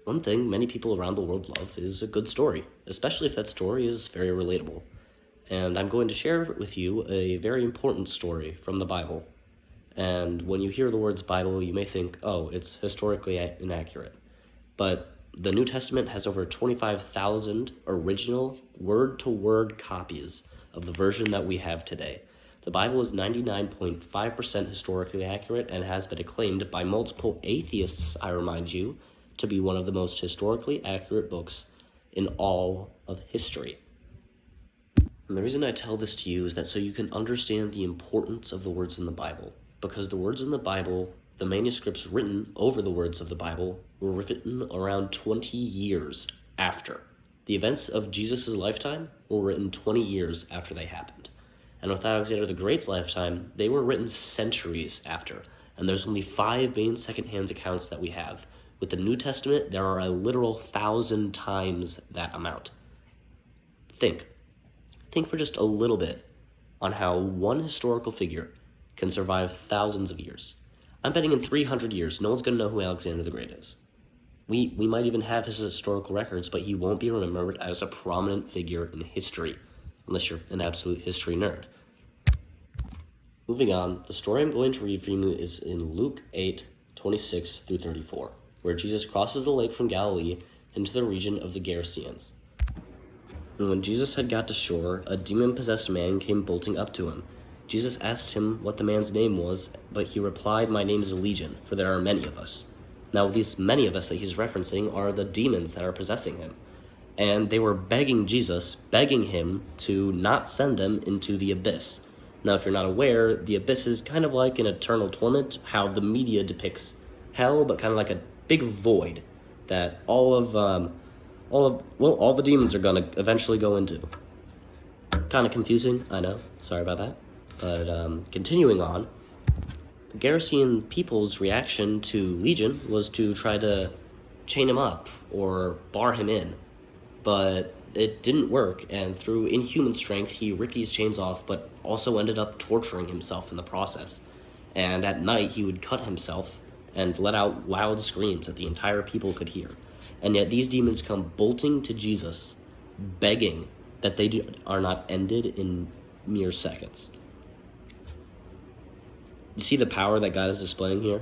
one thing many people around the world love is a good story, especially if that story is very relatable. And I'm going to share with you a very important story from the Bible. And when you hear the words Bible, you may think, oh, it's historically inaccurate. But the New Testament has over 25,000 original word-to-word copies of the version that we have today. The Bible is 99.5% historically accurate and has been acclaimed by multiple atheists, I remind you, to be one of the most historically accurate books in all of history. And the reason I tell this to you is that so you can understand the importance of the words in the Bible. Because the words in the Bible, the manuscripts written over the words of the Bible, were written around 20 years after. The events of Jesus' lifetime were written 20 years after they happened. And with Alexander the Great's lifetime, they were written centuries after. And there's only 5 main second-hand accounts that we have. With the New Testament, there are a literal 1,000 times that amount. Think for just a little bit on how one historical figure can survive thousands of years. I'm betting in 300 years, no one's going to know who Alexander the Great is. We might even have his historical records, but he won't be remembered as a prominent figure in history, unless you're an absolute history nerd. Moving on, the story I'm going to read for you is in Luke 8:26 through 34, where Jesus crosses the lake from Galilee into the region of the Gerasenes. And when Jesus had got to shore, a demon-possessed man came bolting up to him. Jesus asked him what the man's name was, but he replied, "My name is Legion, for there are many of us." Now, these many of us that he's referencing are the demons that are possessing him. And they were begging him to not send them into the abyss. Now, if you're not aware, the abyss is kind of like an eternal torment, how the media depicts hell, but kind of like a big void that all the demons are going to eventually go into. Kind of confusing, I know. Sorry about that. But continuing on, the Gerasene people's reaction to Legion was to try to chain him up or bar him in. But it didn't work, and through inhuman strength, he ripped these chains off, but also ended up torturing himself in the process. And at night, he would cut himself and let out loud screams that the entire people could hear. And yet these demons come bolting to Jesus, begging that they are not ended in mere seconds. You see the power that God is displaying here?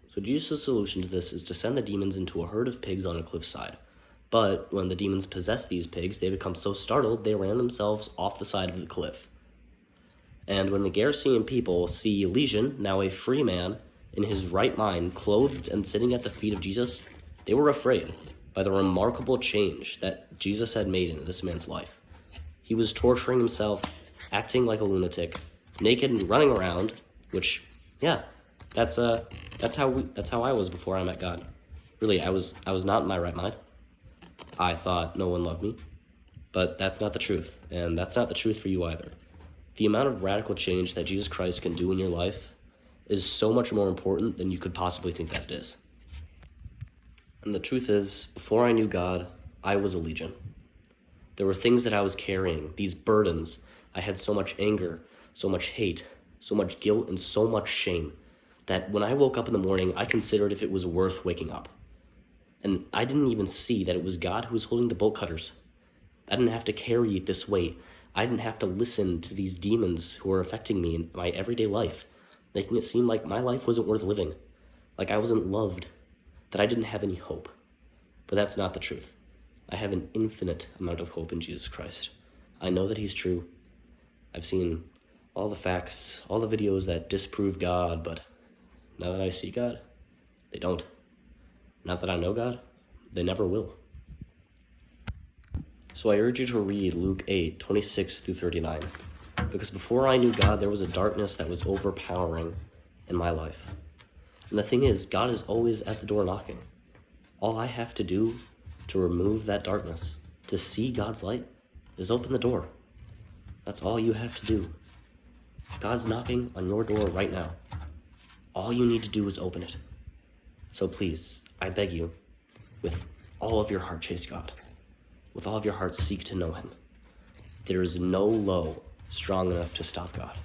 So Jesus' solution to this is to send the demons into a herd of pigs on a cliffside. But when the demons possess these pigs, they become so startled they ran themselves off the side of the cliff. And when the Gerasene people see Legion, now a free man, in his right mind, clothed and sitting at the feet of Jesus, they were afraid by the remarkable change that Jesus had made in this man's life. He was torturing himself, acting like a lunatic, naked and running around, which, yeah, that's how I was before I met God. Really, I was not in my right mind. I thought no one loved me, but that's not the truth, and that's not the truth for you either. The amount of radical change that Jesus Christ can do in your life is so much more important than you could possibly think that it is. And the truth is, before I knew God, I was a legion. There were things that I was carrying, these burdens. I had so much anger, so much hate, so much guilt, and so much shame that when I woke up in the morning, I considered if it was worth waking up. And I didn't even see that it was God who was holding the bolt cutters. I didn't have to carry this weight. I didn't have to listen to these demons who were affecting me in my everyday life, making it seem like my life wasn't worth living, like I wasn't loved, that I didn't have any hope. But that's not the truth. I have an infinite amount of hope in Jesus Christ. I know that he's true. I've seen all the facts, all the videos that disprove God, but now that I see God, they don't. Now that I know God, they never will. So I urge you to read Luke 8:26 through 39, because before I knew God, there was a darkness that was overpowering in my life. And the thing is, God is always at the door knocking. All I have to do to remove that darkness, to see God's light, is open the door. That's all you have to do. God's knocking on your door right now. All you need to do is open it. So please, I beg you, with all of your heart, chase God. With all of your heart, seek to know him. There is no low strong enough to stop God.